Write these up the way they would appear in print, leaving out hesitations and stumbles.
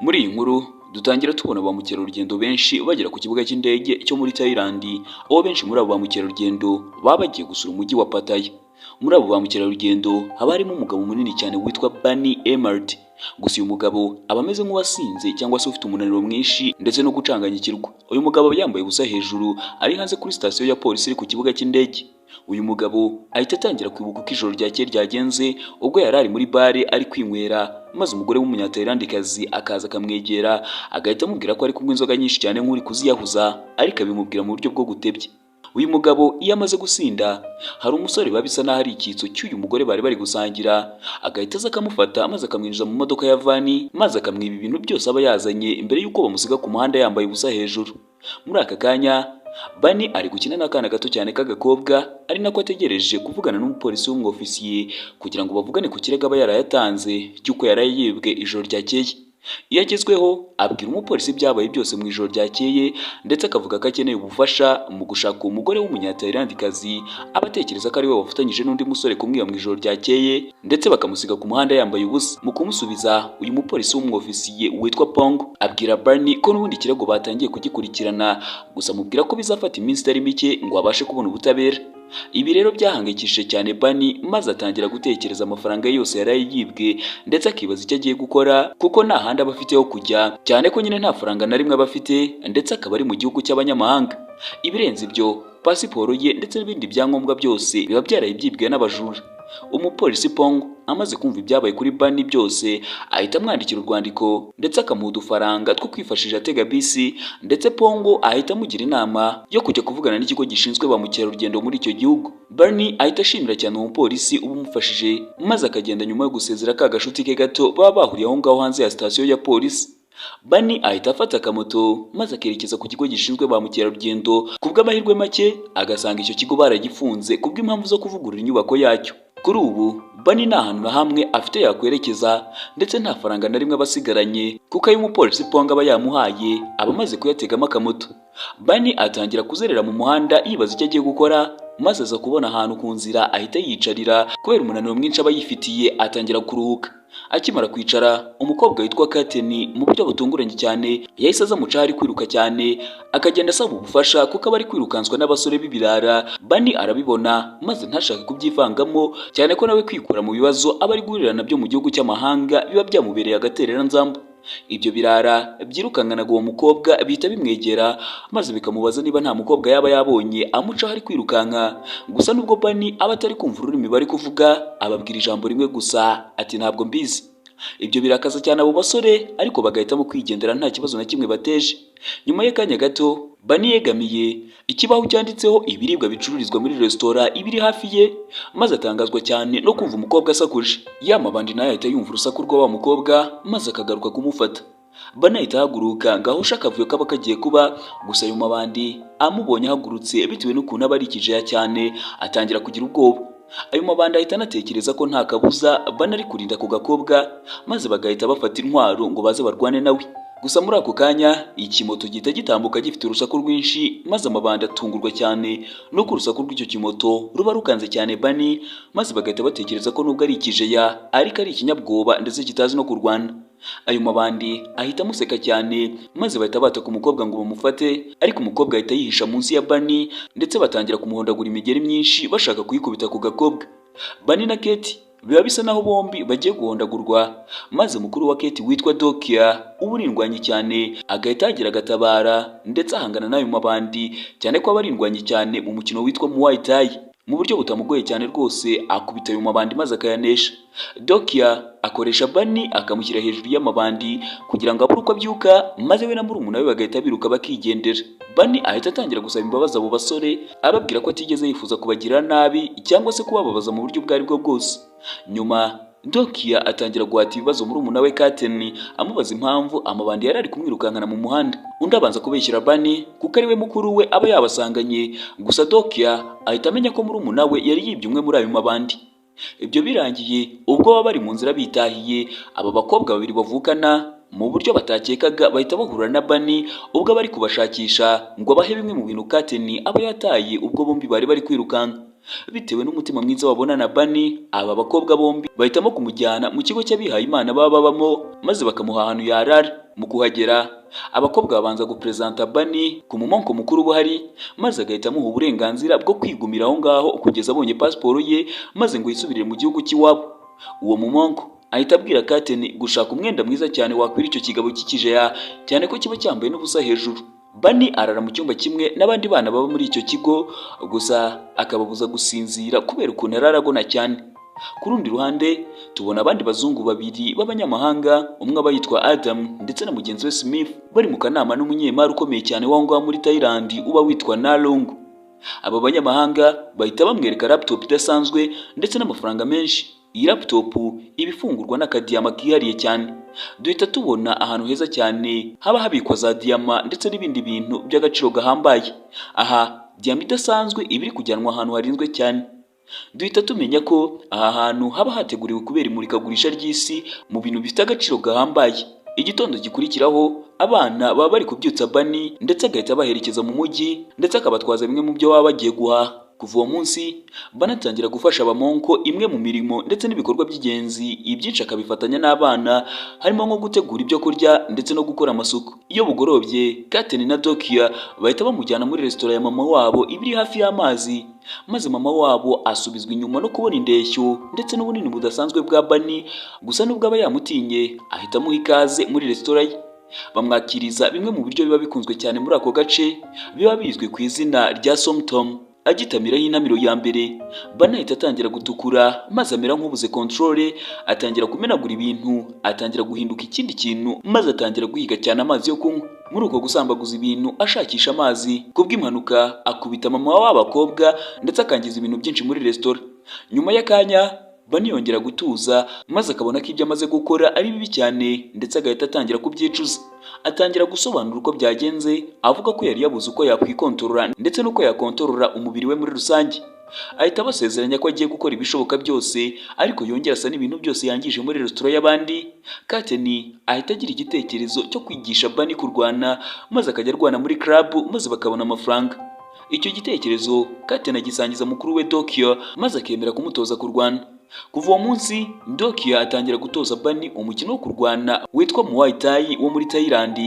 Muri iyi nkuru dutangira tubona ba mukerarugendo benshi bagera ku kibuga cy'indege cyo muri Thailand, aho benshi muri abo ba mukerarugendo baba bagiye gusura umujyi wa Pattaya. Muri abo ba mukerarugendo haba harimo umugabo munini cyane witwa Bani Emard. Gusa uyu mugabo aba ameze nk'uwasinze cyangwa se ufite umunaniro mwinshi ndetse no gucanganyikirwa. Uyu mugabo yambaye ubusa hejuru ari hanze kuri station ya polisi iri ku kibuga cy'indege. Uyu mugabo ahita atangira kwibuka uko ijoro ryakeye ryagenze ubwo yari ari muri bare ari kwinywera, maze umugore w'umunyatailandikazi akaza akamwegera agahita amubwira ko ari kunywa inzoga nyinshi cyane nk'uri kuziyahuza, ariko abimubwira mu buryo bwo gutebya. Uyu mugabo iyo amaze gusinda hari umusore babisa naho ari icyitso cy'uyu mugore bari gusangira, agahita aza akamufata maze akamwinjiza mu modoka ya vani maze akamwiba ibintu byose aba yazanye imbere y'uko bamusiga ku muhanda yambaye ubusa hejuru. Muri aka kanya Bani ari gukina n'akana gato cyane k'agakobwa, ari nako ategereje kuvugana n'umupolisi w'umwofisiye kugira ngo bavugane ku kirego aba yarayatanze cy'uko yarayibwe ijoro ryakeye. Iyo agezweho abwira umupolisi ibyabaye byose mu ijoro ryakeye ndetse akavuga ko akeneye ubufasha mu gushaka umugore w'umunyatailandikazi abatekereza ko ari we wafatanyije n'undi musore kumwiba mu ijoro ryakeye ndetse bakamusiga ku muhanda yambaye ubusa. Mu kumusubiza uyu mupolisi w'umwofisiye witwa Pong abwira Barney ko n'ubundi kirego batangiye kugikurikirana, gusa amubwira ko bizafata iminsi itari mike ngo abashe kubona ubutabera. Ibi rero byahangayikishije cyane Bani maze atangira gutekereza amafaranga yose yari yibwe ndetse akibaza icyo agiye gukora kuko nta handi aba afite ho kujya, cyane ko nyine nta faranga na rimwe aba afite ndetse akaba ari mu gihugu cy'abanyamahanga. Ibirenze ibyo pasiporo ye ndetse n'ibindi byangombwa byose biba byarayibyibwe n'abajura. Umupolisi Pong amaze kumva ibyabaye kuri Bani byose ahita amwandikira urwandiko ndetse akamuha udufaranga two kwifashisha atega bisi, ndetse Pongo ahita amugira inama yo kujya kuvugana n'ikigo gishinzwe ba mukerarugendo muri icyo gihugu. Barney ahita ashimira cyane umupolisi ubumufashije maze akagenda nyuma yo gusezera ka gashuti ke gato baba bahuriye aho ngaho hanze ya station ya polisi. Bani ahita afata akamoto maze akerekeza ku kigo gishinzwe ba mukerarugendo. Kubw'amahirwe make agasanga icyo kigo baragifunze kubw'impamvu zo kuvugurura inyubako yacyo. Kuri ubu Bani nta hantu na hamwe afite yakwerekeza ndetse nta faranga na rimwe abasigaranye kuko ayo umupolisi Ponga aba yamuhaye aba amaze kuyategamo akamoto. Bani atangira kuzerera mu muhanda yibaza icyo agiye gukora, maze aza kubona ahantu ku nzira ahita yiyicarira kubera umunaniro mwinshi aba yifitiye atangira kuruhuka. Akimara kwicara umukobwa witwa Kateni mu buryo butunguranye cyane yahise aza muca ari kwiruka cyane akagenda asaba ubufasha kuko aba ari kwirukanswa n'abasore b'ibirara. Bani arabibona maze ntashake kubyivangamo cyane ko nawe kwikura mu bibazo aba ari guhurira nabyo mu gihugu cy'amahanga biba byamubereye agaterera nzamba. Ibyo birara byirukankanaga uwo mukobwa bihita bimwegera maze bikamubaza niba nta mukobwa yaba yabonye amucaho ari kwirukanka. Gusa nubwo Bani aba atari kumva ururimi bari kuvuga ababwira ijambo rimwe gusa ati ntabwo mbizi. Ibyo birakaza cyane abo basore ariko bagahitamo kwigendera nta kibazo na kimwe bateje. Nyuma y'akanya gato Bani yegamiye ikibaho cyanditseho ibiribwa bicururizwa muri resitora ibiri hafi ye maze atangazwa cyane no kumva umukobwa asakuje. Ya mabandi nayo ahita yumva urusaku rw'wa mukobwa maze akagaruka kumufata. Bani ahita ahaguruka ngahosha akavuyo kaba kagiye kuba, gusa ayo mabandi amubonye ahagurutse bitewe n'ukuntu aba ari ikijeya cyane atangira kugira ubwoba. Ayo mabandi ahita anatekereza ko nta kabuza Bani ari kurinda ku gakobwa maze bagahita bafata intwaro ngo baze barwane nawe. Gusa muri ako kanya ikimoto gihita gitambuka gifite urusaku rwinshi maze amabandi atungurwa cyane no ku rusaku rw'icyo kimoto ruba rukanze cyane Bani, maze bagahita batekereza ko nubwo ari ikijeya ariko ari ikinyabwoba ndetse kitazi no kurwana. Ayo mabandi ahita amuseka cyane maze bahita bataka umukobwa ngo bamufate, ariko umukobwa ahita yihisha munsi ya Bani ndetse batangira kumuhondagura imigeri myinshi bashaka kuyikubita ku gakobwa. Bani na Kate biba bisa naho bombi bagiye guhondagurwa maze mukuru wa Kate witwa Dokia uburindwanyi cyane agahita agira agatabara ndetse ahangana n'ayo mabandi cyane ko abarindwanyi cyane mu mukino witwa Muay Thai. Mu buryo butamugoye cyane rwose akubita ayo mabandi maze akayanesha. Dokia akoresha Bani akamushyira hejuru y'amabandi kugira ngo abure uko abyuka maze we na murumuna we bagahita biruka bakigendera. Bani ahita atangira gusaba imbabazi abo basore ababwira ko atigeze yifuza kubagira nabi cyangwa se kubababaza mu buryo ubwo ari bwo bwose. Nyuma Dokia atangira guhata ibibazo murumuna we Kateni amubaza impamvu amabandi yari ari kumwirukankana mu muhanda. Undi abanza kubeshyira Bani kuko ari we mukuru we aba yabasanganye, gusa Dokia ahita amenya ko murumuna we yari yibye umwe muri ayo mabandi. Ibyo birangiye ubwo baba bari mu nzira bitahiye, aba bakobwa babiri bavukana mu buryo batakekaga bahita bahura na Bani ubwo bari kubashakisha ngo abahe bimwe mu bintu Kateni aba yataye ubwo bombi bari kwirukanka. Bitewe n'umutima mwiza babona na Bani, aba bakobwa bombi bahitamo kumujyana mu kigo cy'abihaye Imana baba babamo maze bakamuha ahantu yarara. Mu kuhagera, abakobwa babanza gupresenta Bani ku mumonko mukuru buhari, maze agahita amuha uburenganzira bwo kwigumira aho ngaho kugeza abonye pasiporo ye maze ngo yisubirire mu gihugu cy'iwabo. Uwo mumonko ahita abwira Kateni gushaka umwenda mwiza cyane wakwira icyo kigabo cy'ikijeya, cyane ko kiba cyambaye n'ubusa hejuru. Bani arara mu cyumba kimwe n'abandi bana baba muri icyo kigo, gusa akababuza gusinzira kubera ukuntu araragona cyane. Ku rundi ruhande tubona abandi bazungu babiri b'abanyamahanga, umwe aba yitwa Adam ndetse na mugenzi we Smith, bari mu kanama n'umunyemari ukomeye cyane wa ngaho muri Thailand uba witwa Nalong. Aba banyamahanga bahita bamwereka laptop idasanzwe ndetse n'amafaranga menshi. Iyi laptop iba ifungurwa n'akadiyama kihariye cyane. Duhita tubona ahantu heza cyane haba habikwa za diyama ndetse n'ibindi bintu by'agaciro gahambaye. Aha diyama idasanzwe iba iri kujyanwa ahantu harinzwe cyane. Duhita tumenya ko aha hantu haba hateguriwe kubera imurikagurisha ry'isi mu bintu bifite agaciro gahambaye. Igitondo gikurikiraho abana baba bari kubyutsa Bani ndetse agahita baherekeza mu mujyi ndetse akabatwaza bimwe mu byo baba bagiye guhaha. Kuva uwo munsi Bani atangira gufasha abamonko imwe mu mirimo ndetse n'ibikorwa by'ingenzi, ibyinshi akabifatanya n'abana, harimo nko gutegura ibyo kurya ndetse no gukora amasuku. Iyo bugorobye, Kateni na Dokia bahita bamujyana muri resitora ya mama wabo ibiri hafi y'amazi, maze mama wabo asubizwa inyuma no kubona indeshyo ndetse n'ubunini budasanzwe bwa Bani. Gusa nubwo aba yamutinye, ahita amuha ikaze muri resitora ye. Bamwakiriza bimwe mu biryo biba bikunzwe cyane muri ako gace, biba bizwi ku izina rya Somtom. Agitamiraho inamiro ya mbere, Bani ahita atangira gutukura maze amera nk'ubuze controle, atangira kumenagura ibintu, atangira guhinduka ikindi kintu, maze atangira guhiga cyane amazi yo kunywa. Muri uko gusambaguza ibintu ashakisha amazi, kubw'impanuka akubita mama w'abakobwa ndetse akangiza ibintu byinshi muri resitora. Nyuma y'akanya Bani yongera gutuza maze akabona ko ibyo amaze gukora ari bibi cyane ndetse agahita atangira kubyicuza. Atangira gusobanura uko byagenze, avuga ko yari yabuze uko yakwikontorora ndetse n'uko yakontorora umubiri we muri rusange. Ahita abasezeranya ko agiye gukora ibishoboka byose, ariko yongera asa n'ibintu byose yangije muri resitora y'abandi. Kateni ahita agira igitekerezo cyo kwigisha Bani kurwana, maze akajya arwana muri club maze bakabona amafaranga. Icyo gitekerezo Kateni agisangiza mukuru we Dokia maze akemera kumutoza kurwana. Kuva uwo munsi Dokia atangira gutoza Bani umukino wo kurwana witwa Muay Thai wo muri Thailand,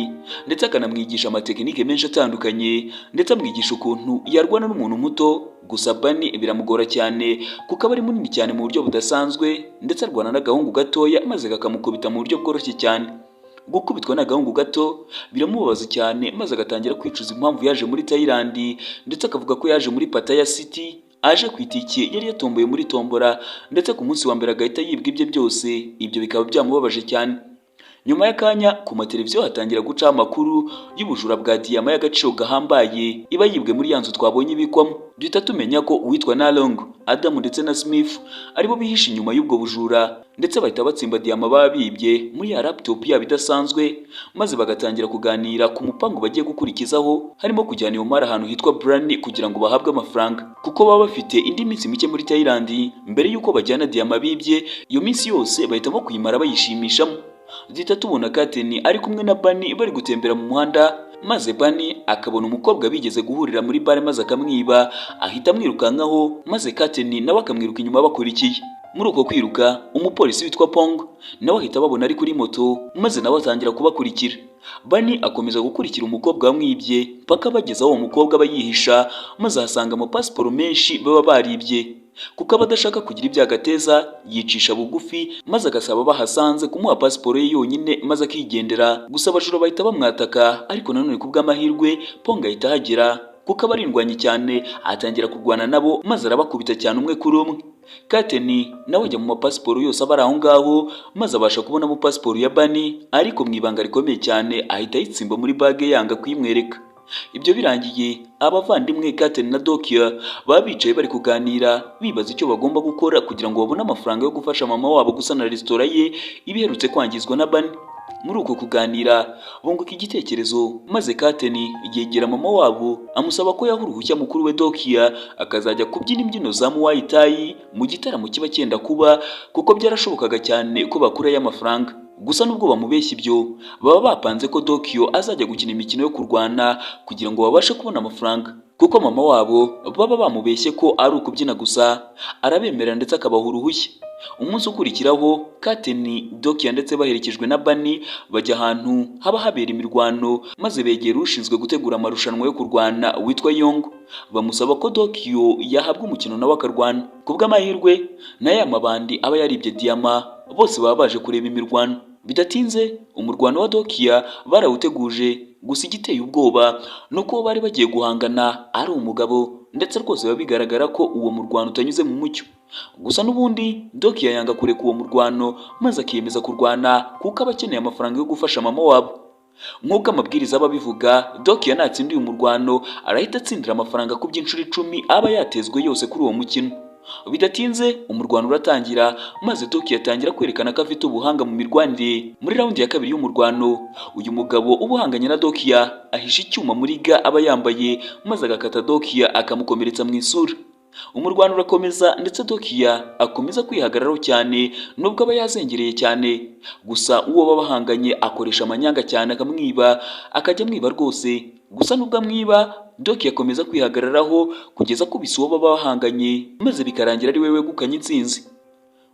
ndetse akanamwigisha amatekinike menshi atandukanye, ndetse amwigisha ukuntu yarwana n'umuntu muto. Gusa Bani biramugora cyane kuko aba ari munini cyane mu buryo budasanzwe, ndetse arwana n'agahungu gatoya maze kakamukubita mu buryo bworoshye cyane. Gukubitwa n'agahungu gato biramubabaza cyane maze agatangira kwicuza impamvu yaje muri Thailand, ndetse akavuga ko yaje muri Pattaya City aje kwitike yari yatomboye muri tombora, ndetse ku munsi wa mbere agahita yibwa ibye byose. Ibyo bikaba byamubabaje cyane. Nyuma y'akanya ku mateleviziyo hatangira guca amakuru y'ubujura bwa diyama y'agaciro gahambaye iba yibwe muri yanzu twabonye ibikwamo. Duhita tumenya ko uwitwa Nalong, Adam ndetse na Smith aribo bihishe inyuma y'ubwo bujura, ndetse bahita batsimba diyama babibye muri ya laptop yabo idasanzwe, maze bagatangira kuganira ku mupango bagiye gukurikizaho, harimo kujyana iyo mari ahantu hitwa Brani kugira ngo bahabwe amafaranga, kuko baba bafite indi minsi mike muri Thailand mbere y'uko bajyana diyama bibye. Iyo minsi yose bahitamo kuyimara bayishimishamo. Duhita tubona Kateni ari kumwe na Bani bari gutembera mu muhanda, maze Bani akabona umukobwa bigeze guhurira muri bare maze akamwiba, ahita amwirukankaho, maze Kateni nawe akamwiruka inyuma bakurikiye. Muri uko kwiruka umupolisi witwa Pong nawe ahita babona ari kuri moto, maze nawe atangira kubakurikira. Bani akomeza gukurikira umukobwa wamwibye paka bageza aho umukobwa aba yihisha, maze ahasanga amapasiporo menshi baba baribye. Kuko abadashaka kugira ibyagateza yicisha bugufi, maze agasaba bahasanze kumuha pasiporo ye yonyine maze akigendera. Gusa abajura bahita bamwataka, ariko nanone kubw'amahirwe Pong ahita ahagera kuko abarindwanye cyane, atangira kurwana nabo maze arabakubita cyane umwe kuri umwe. Kateni nawe ajya mu mapasiporo yose abari aho ngaho, maze abasha kubonamo pasiporo ya Bani, ariko mu ibanga rikomeye cyane ahita ayitsimba muri bage yanga kuyimwereka. Ibyo birangiye abavandimwe Kateni na Dokia baba bicaye bari kuganira bibaza icyo bagomba gukora kugira ngo babone amafaranga yo gufasha mama wabo gusana resitora ye ibiherutse kwangizwa na Bani. Muri uko kuganira bunguka igitekerezo, maze Kateni yegera mama wabo amusaba ko yaha uruhushya mukuru we Dokia akazajya kubyina imbyino za Muay Thai mu gitaramo kiba cyenda kuba, kuko byarashobokaga cyane ko bakurayo amafaranga. Gusa nubwo bamubeshya ibyo, baba bapanze ko Tokyo azajya gukina imikino yo kurwana kugira ngo babashe kubona amafaranga, kuko mama wabo baba bamubeshye ko ari ukubyina gusa, arabemerera ndetse akabaha uruhushya. Umunsi ukurikiraho Kateni, Dokia ndetse baherekejwe na Bani bajya ahantu haba habera imirwano, maze begera ushinzwe gutegura amarushanwa yo kurwana witwa Yongo, bamusaba ko Tokyo yahabwa umukino nawe akarwana. Kubw'amahirwe na ya mabandi aba yaribye diyama bose baba baje kureba imirwano. Bidatinze umurwano wa Dokia barawuteguje, gusa igiteye ubwoba nuko bari bagiye guhangana ari umugabo, ndetse rwose biba bigaragara ko uwo murwano utanyuze mu mucyo. Gusa n'ubundi Dokia yanga kureka uwo murwano maze akiyemeza kurwana kuko aba akeneye amafaranga yo gufasha mama wabo. Nk'uko amabwiriza aba bivuga, Dokia natsinda uyu murwano arahita atsindira amafaranga ku by'inshuro 10 aba yatezwe yose kuri uwo mukino. Bidatinze umurwano uratangira, maze Dokia atangira kwerekana ko afite ubuhanga mu mirwanire. Muri raundi ya kabiri y'umurwano, uyu mugabo ubuhanganye na Dokia ahisha icyuma muri ga aba yambaye, maze agakata Dokia akamukomeretsa mu isura. Umurwano urakomeza ndetse Dokia akomeza kwihagararaho cyane nubwo aba yazengereye cyane. Gusa uwo babahanganye akoresha amanyanga cyane akamwiba, akajya mwiba rwose. Gusa nubwo amwiba, Dokia akomeza kwihagararaho kugeza kubisa uwo babahanganye, maze bikarangira ari we wegukanye intsinzi.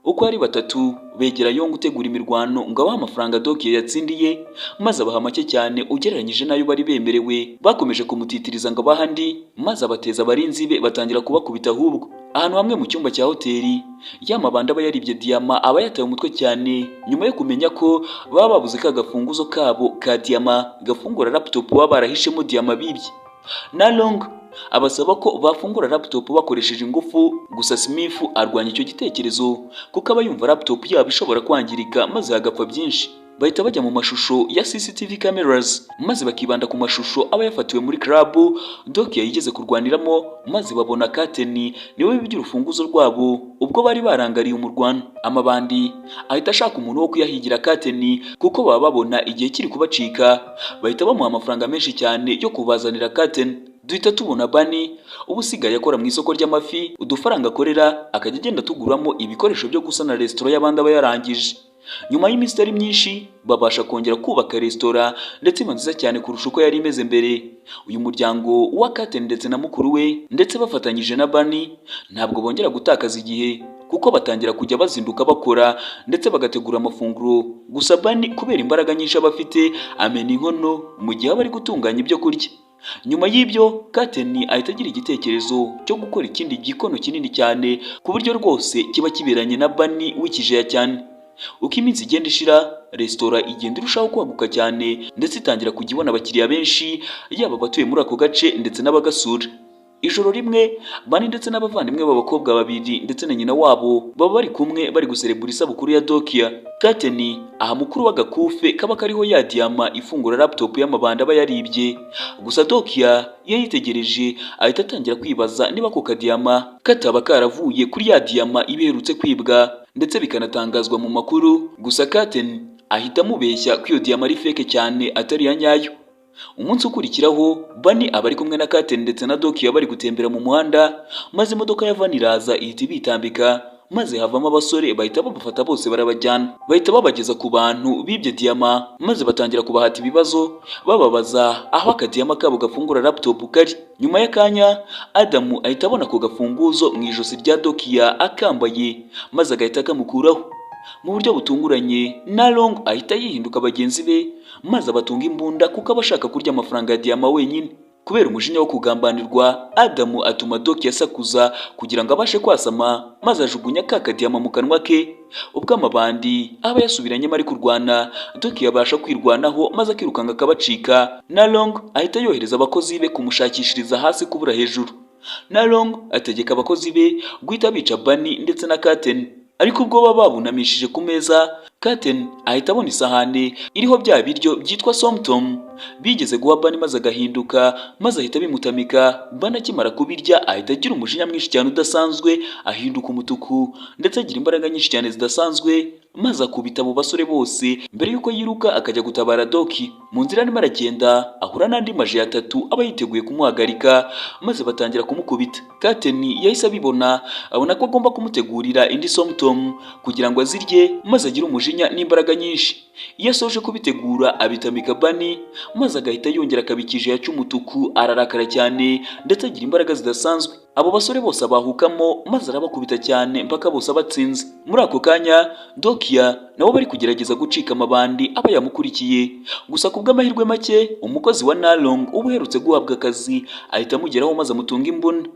Uko ari batatu begera Yongo utegura imirwano ngo abaha amafaranga Dokia yatsindiye, maze abaha make cyane ugereranyije nayo bari bemerewe. Bakomeje kumutitiriza ngo abahandi, maze abateza abarinzi be batangira kubakubita. Ahubwo ahantu hamwe mu cyumba cya hoteli, ya mabanda aba yaribye diyama aba yataye umutwe cyane nyuma yo kumenya ko baba babuze ka gafunguzo kabo ka diyama gafungura laptop baba barahishemo diyama bibye. Na Long abasaba ko bafungura laptop bakoresheje ingufu, gusa Smith arwanya icyo gitekerezo kuko aba yumva laptop yabo ishobora kwangirika maze hagapfa byinshi. Bahita bajya mu mashusho ya CCTV cameras, maze bakibanda ku mashusho aba yafatiwe muri club Dokia yigeze kurwaniramo, maze babona Kateni niwe bibye urufunguzo rwabo ubwo bari barangariye umurwano. Amabandi ahita ashaka umuntu wo kuyahigira Kateni kuko baba babona igihe kiri kubacika, bahita bamuha amafaranga menshi cyane yo kubazanira Kateni. Duhita tubona Bani ubusigaye akora mu isoko ry'amafi, udufaranga akorera akajya agenda tuguramo ibikoresho byo gusana restaurant y'abandi aba yarangije. Nyuma y'imisitari myinshi babasha kongera kubaka restaurant ndetse iba nziza cyane kurusha uko yari imeze mbere. Uyu muryango wa Kateni ndetse na mukuru we ndetse bafatanyije na Bani ntabwo bongera gutakaza igihe kuko batangira kujya bazinduka bakora ndetse bagategura amafunguro. Gusa Bani kubera imbaraga nyinshi abafite amena inkono mu gihe bari gutunganya ibyo kurya. Nyuma y'ibyo Kateni ahita agira igitekerezo cyo gukora ikindi gikono kinini cyane ku buryo rwose kiba kiberanye na Bani w'ikijeya cyane. Uko iminsi igenda ishira, restaurant igenda irushaho kwaguka cyane ndetse itangira kujya ibona abakiriya benshi, yaba abatuye muri ako gace ndetse n'abagasura. Ijoro rimwe Bani ndetse n'abavandimwe b'abakobwa babiri ndetse na nyina wabo baba bari kumwe bari guserebura isabukuru ya Dokia. Kateni aha mukuru w'agakufe kaba kariho ya diyama ifungura laptop y'amabanda aba yaribye. Gusa Dokia yayitegereje ahita atangira kwibaza niba ako kadiyama kataba karavuye kuri ya diyama iberutse kwibwa ndetse bikanatangazwa mu makuru. Gusa Kateni ahita amubeshya ko iyo diyama ari fake cyane atari ya nyayo. Umunsi ukurikiraho Bani abari kumwe na Kateni ndetse na Dokia bari gutembera mu muhanda, maze imodoka ya Van iraza ihita bitambika, maze havamo abasore bahita babafata bose barabajyana. Bahita babageza ku bantu bibye diyama, maze batangira kubahata ibibazo bababaza aho akadiyama kabo gafungura laptop kari. Nyuma y'akanya Adamu ahita abona ko gafunguzo mu ijosi rya Dokia akambaye, maze agahita kamukuraho. Mu buryo butunguranye na Long ahita yihinduka bagenzi be, maze abatunga imbunda kuko abashaka kurya amafaranga ya diyama wenyine. Kubera umujinya wo kugambanirwa, Adamu atuma Dokia asakuza kugira ngo abashe kwasama, maze ajugunya ka kadiyama mu kanwa ke. Ubwo amabandi aba yasubiranyemo ari kurwana, Dokia abasha kwirwanaho maze akirukanga akabacika. Na Long ahita yohereza abakozi be kumushakishiriza hasi kubura hejuru. Na Long ategeka abakozi be guhita bica Bani ndetse na Kateni. Ariko ubwo baba babunamishije ku meza, Kateni ahita abona isahane iriho bya biryo byitwa somtom bigeze guha Bani maze agahinduka, maze ahita bimutamika. Bani akimara kubirya ahita agira umujinya mwinshi cyane udasanzwe, ahinduka umutuku ndetse agira imbaraga nyinshi cyane zidasanzwe, maze akubita abo basore bose mbere yuko yiruka akajya gutabara Doki. Mu nzira arimo aragenda ahura n'andi maje atatu aba yiteguye kumuhagarika, maze batangira kumukubita. Kateni yahise abibona, abona ko agomba kumutegurira indi somtom kugira ngo azirye maze agire umujinya umujinya n'imbaraga nyinshi. Iyo asoje kubitegura abitamika Bunny maze agahita yongera akabikije yaca umutuku, ararakara cyane ndetse agira imbaraga zidasanzwe. Abo basore bose abahukamo maze arabakubita cyane mpaka bose abatsinze. Muri ako kanya Dokia nabo bari kugerageza gucika amabandi aba yamukurikiye, gusa kubw'amahirwe make umukozi wa Nalong uba uherutse guhabwa akazi ahita amugeraho maze amutunga imbunda.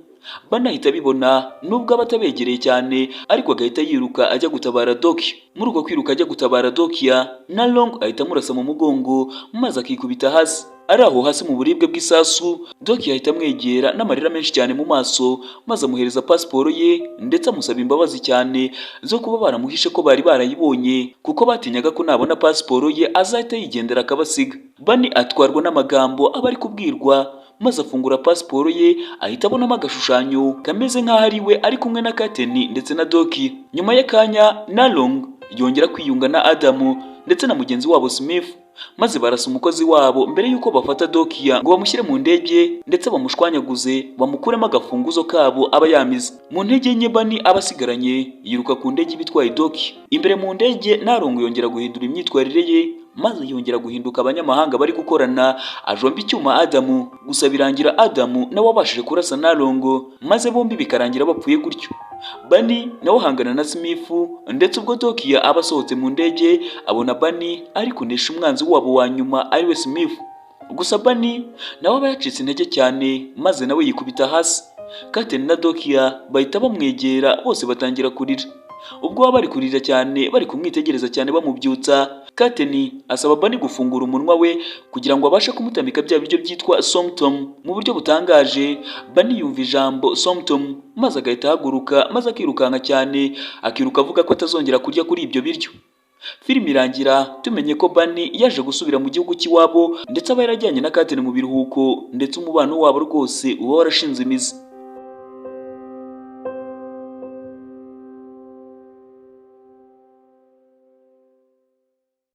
Bunny ahita abibona nubwo aba atabegereye cyane, ariko agahita yiruka ajya gutabara Dokia. Muri uko kwiruka ajya gutabara Dokia, Nalong ahita amurasa mu mugongo maze akikubita hasi. Ari aho hasi mu buribwe bw'isasu, Dokia ahita amwegera n'amarira menshi cyane mu maso maze amuhereza pasiporo ye ndetse amusaba imbabazi cyane zo kuba baramuhishe ko bari barayibonye, kuko batinyaga ko nabona pasiporo ye azahita yigendera akabasiga. Bunny atwarwa n'amagambo aba ari kubwirwa maze afungura pasiporo ye ahita abonamo agashushanyo kameze nk'aho ari we ari kumwe na Kateni ndetse na Dokia. Nyuma y'akanya Nalong yongera kwiyunga na Adamu ndetse na mugenzi wabo Smith maze barasa umukozi wabo mbere yuko bafata Dokia ngo bamushyire mu ndege ndetse bamushwanyaguze bamukuremo agafunguzo kabo aba yamize. Mu ntege nke Bunny abasigaranye yiruka ku ndege bitwaye Dokia. Imbere mu ndege Nalong yongera guhindura imyitwarire ye maze yongera guhinduka abanyamahanga bari gukorana, ajomba icyuma Adamu, gusa birangira Adamu nawe abashije kurasa Nalong maze bombi bikarangira bapfuye gutyo. Bunny nawe ahangana na Smith ndetse ubwo Dokia aba asohotse mu ndege abona Bunny ari kunesha umwanzi wabo wa nyuma ari we Smith. Gusa Bunny nawe aba yacitse intege cyane maze nawe yikubita hasi. Kateni na Dokia bahita bamwegera bose batangira kurira. Ubwo baba bari kurira cyane bari kumwitegereza cyane bamubyutsa, Kateni asaba Bunny gufungura umunwa we kugira ngo abashe kumutamika bya biryo byitwa somtom. Mu buryo butangaje Bunny yumva ijambo somtom maze agahita ahaguruka maze akirukanka cyane, akiruka avuga ko atazongera kurya kuri ibyo biryo. Filime irangira tumenye ko Bunny yaje gusubira mu gihugu cy'iwabo ndetse aba yarajyanye na Kateni mu biruhuko ndetse umubano wabo rwose uba warashinze imizi.